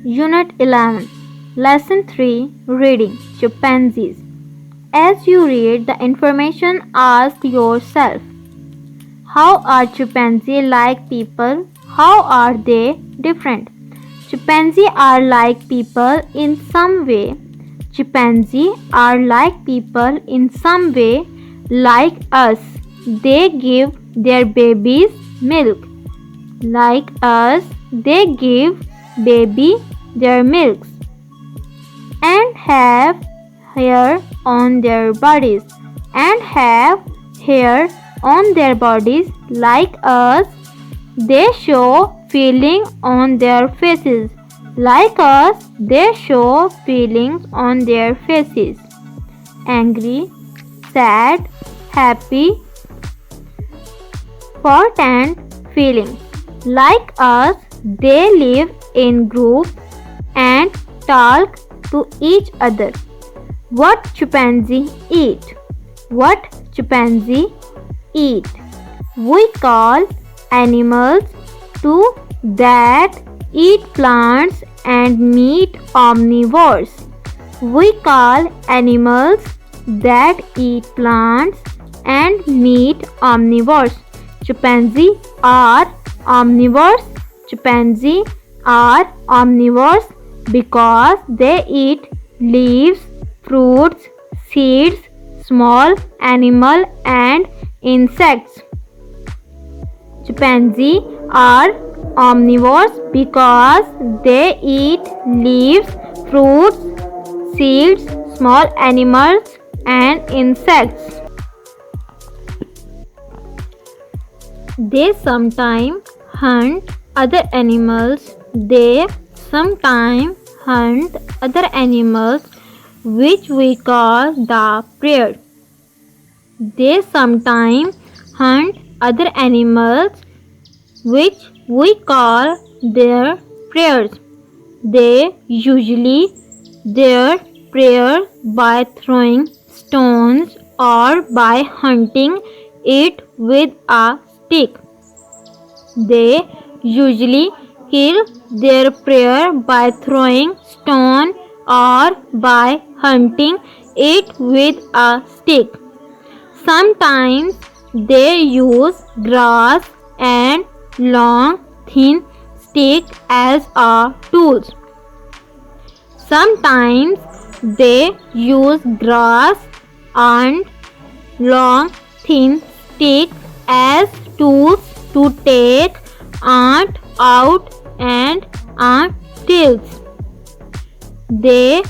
Unit 11, Lesson 3, Reading, Chimpanzees. As you read the information, ask yourself, how are chimpanzees like people? How are they different? Chimpanzees are like people in some way. Chimpanzees are like people in some way, like us. They give their babies milk. Like us, they give baby their milks and have hair on their bodies like us. They show feeling on their faces like us. They show feelings on their faces: angry, sad, happy, important feelings. Like us, they live in groups and talk to each other. What chimpanzee eat? What chimpanzee eat? We call animals to that eat plants and meat omnivores. We call animals that eat plants and meat omnivores. Chimpanzees are omnivores. Chimpanzees are omnivores because they eat leaves, fruits, seeds, small animal and insects. Chimpanzees are omnivores because they eat leaves, fruits, seeds, small animals and insects. They sometimes hunt other animals. They sometimes hunt other animals which we call the prey. They sometimes hunt other animals which we call their prey. They usually their prey by throwing stones or by hunting it with a stick. They usually kill their prey by throwing stone or by hunting it with a stick. Sometimes they use grass and long thin stick as a tools. Sometimes they use grass and long thin stick as tools to take ant out and ant hills. They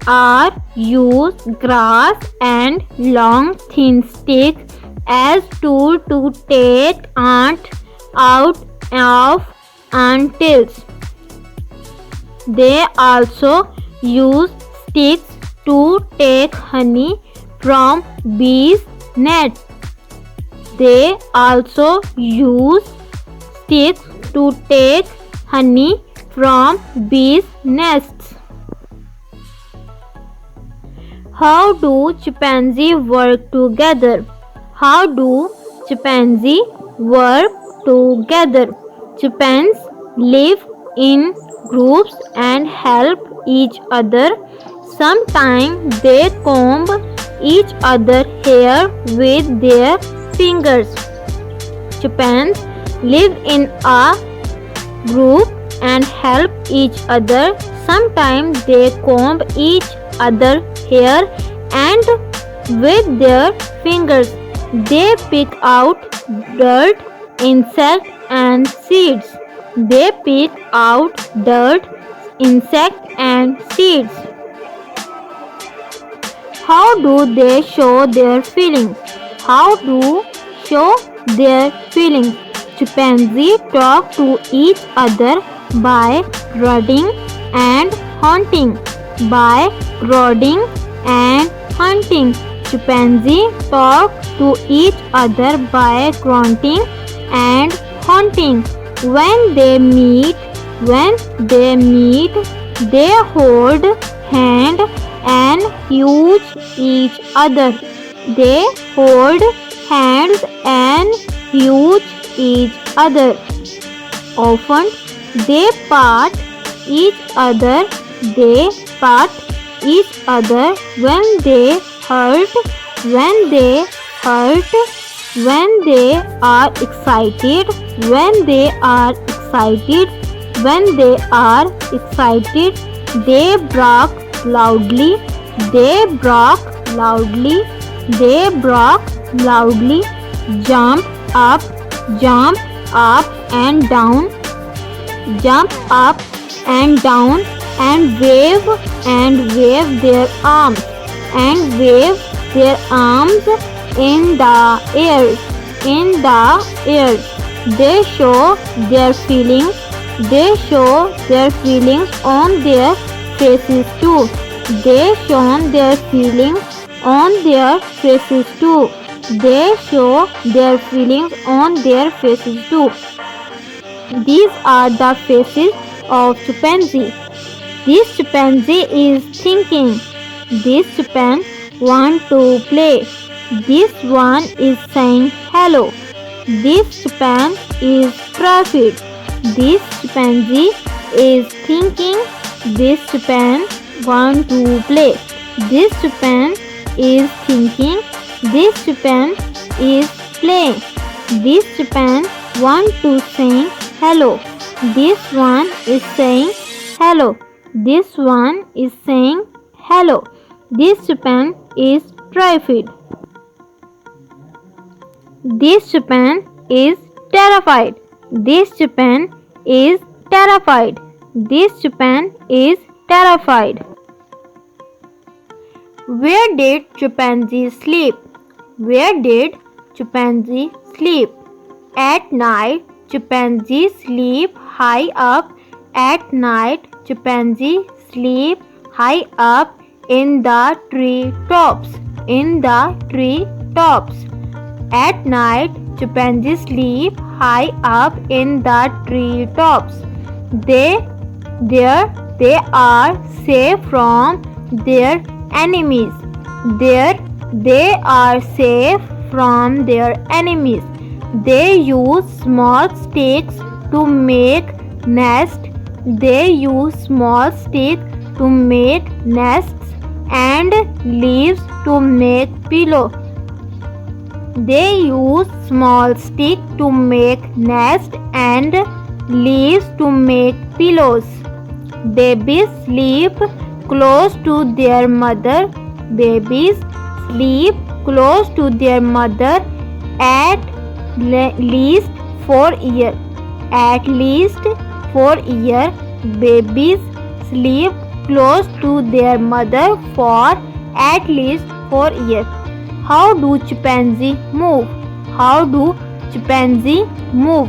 are use grass and long thin stick as tool to take ant out of ant hills. They also use sticks to take honey from bees' nets. They also use sticks to take honey from bees' nests. How do chimpanzees work together? How do chimpanzees work together? Chimpanzees live in groups and help each other. Sometimes they comb each other's hair with their fingers. Chimpanzees live in a group and help each other. Sometimes they comb each other's hair and with their fingers. They pick out dirt, insects and seeds. They pick out dirt, insects and seeds. How do they show their feelings? How do show their feelings? Chimpanzees talk to each other by grunting and hunting. By grunting and hunting. Chimpanzees talk to each other by grunting and hunting. When they meet, they hold hand and huge each other. They hold hands and huge each other. Often they part each other. They pat each other when they hurt, when they hurt, when they are excited, when they are excited, when they are excited. They bark loudly, they bark loudly, they bark loudly. Jump up, jump up and down, jump up and down, and wave their arms, and wave their arms in the air, in the air. They show their feelings, they show their feelings on their faces too. They show their feelings on their faces too. They show their feelings on their faces too. These are the faces of chimpanzee. This chimpanzee is thinking. This chimpanzee wants to play. This one is saying hello. This chimpanzee is terrified. This chimpanzee is thinking. This chimpanzee wants to play. This chimpanzee is thinking. This chimpanzee is playing. This chimpanzee wants to sing hello. This one is saying hello. This one is saying hello. This chimpanzee is terrified. This chimpanzee is terrified. This chimpanzee is terrified. This chimpanzee is terrified. Where did chimpanzee sleep? Where did chimpanzee sleep? At night, chimpanzee sleep high up. At night, chimpanzee sleep high up in the tree tops. In the tree tops. At night, chimpanzee sleep high up in the tree tops. There they are safe from their enemies. There they are safe from their enemies. They use small sticks to make nests. They use small sticks to make nests and leaves to make pillows. They use small sticks to make nests and leaves to make pillows. Babies sleep close to their mother. Babies sleep close to their mother at least 4 years. At least 4 years, babies sleep close to their mother for at least 4 years. How do chimpanzee move? How do chimpanzee move?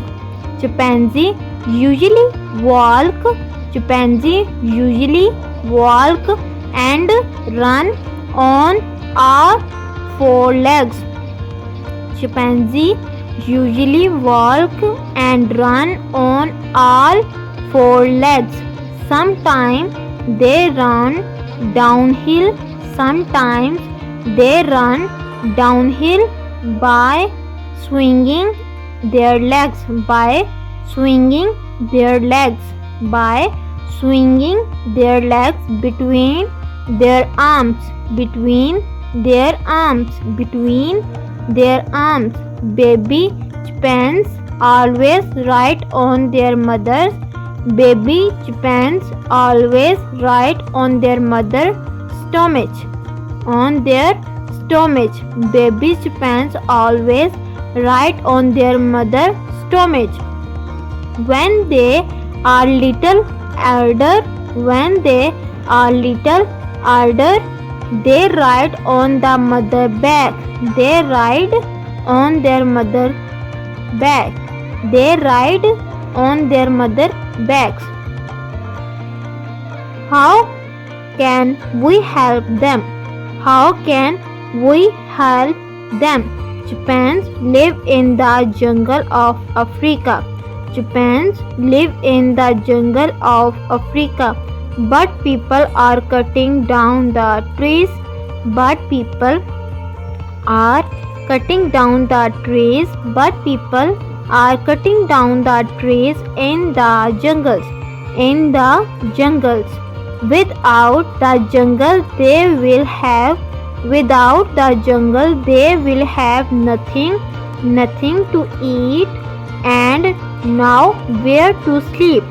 Chimpanzee usually walk. Chimpanzee usually walk and run on all 4 legs. Chimpanzee usually walk and run on all 4 legs. Sometimes they run downhill. Sometimes they run downhill by swinging their legs. By swinging their legs. By swinging their legs between their arms. Between their arms. Between their arms. Baby chimpanzees always ride on their mothers. Baby chimpanzees always ride on their mother's stomach. On their stomach. Baby chimpanzees always ride on their mother's stomach. When they are little elder, when they are little elder, they ride on the mother back. They ride on their mother back. They ride on their mother backs. How can we help them? How can we help them? Chimpanzees live in the jungle of Africa. Chimpanzees live in the jungle of Africa. But people are cutting down the trees. But people are cutting down the trees. But people are cutting down the trees in the jungles. in the jungles. Without the jungle they will have nothing to eat and now where to sleep.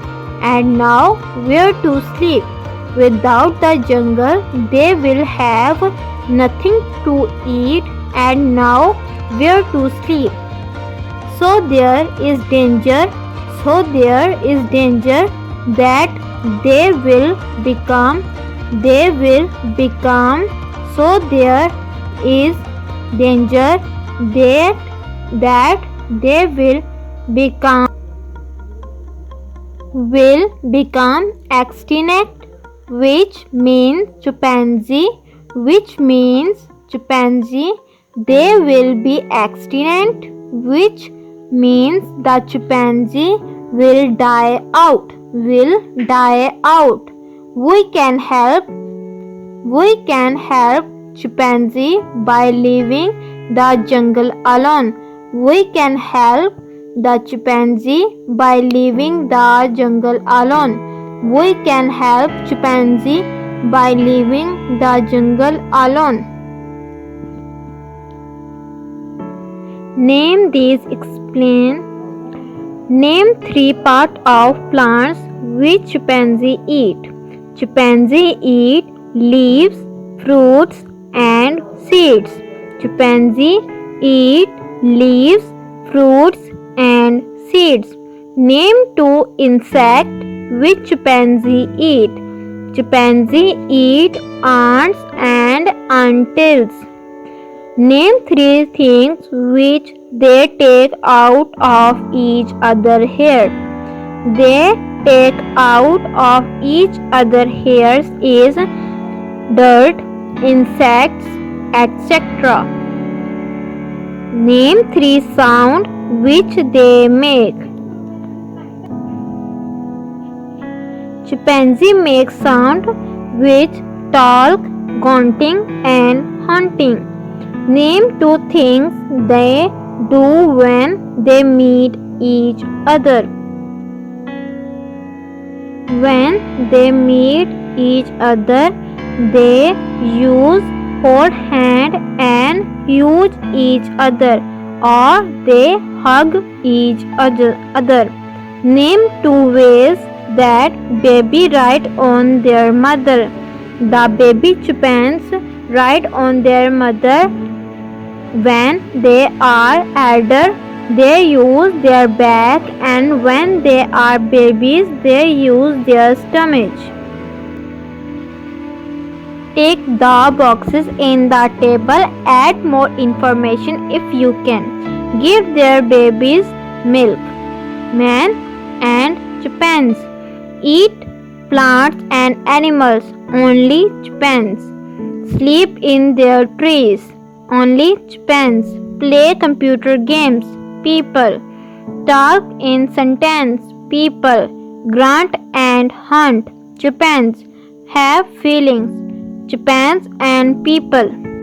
Without the jungle they will have nothing to eat and now where to sleep. So there is danger that they will become so there is danger that they will become extinct, which means chimpanzee they will be extinct, which means the chimpanzee will die out. We can help chimpanzee by leaving the jungle alone. We can help the chimpanzee by leaving the jungle alone. We can help chimpanzee by leaving the jungle alone. Name these. Explain. Name 3 parts of plants which chimpanzee eat. Chimpanzee eat leaves, fruits and seeds. Chimpanzee eat leaves, fruits and seeds. Name 2 insects which chimpanzee eat. Chimpanzee eat ants and antils. Name 3 things which they take out of each other hair. They take out of each other hairs is dirt, insects, etc. Name 3 sounds which they make. Chimpanzee makes sound which talk, grunting and hunting. Name 2 things they do when they meet each other. When they meet each other, they hold hand and use each other, or they hug each other. Name 2 ways that baby ride on their mother. The baby chimpanzees ride on their mother when they are elder. They use their back, and when they are babies, they use their stomach. Take the boxes in the table. Add more information if you can. Give their babies milk. Man and chimpanzees eat plants and animals. Only chimpanzees sleep in their trees. Only chimpanzees play computer games. People talk in sentence. People grunt and hunt. Chimpanzees have feelings. Chimpanzees and people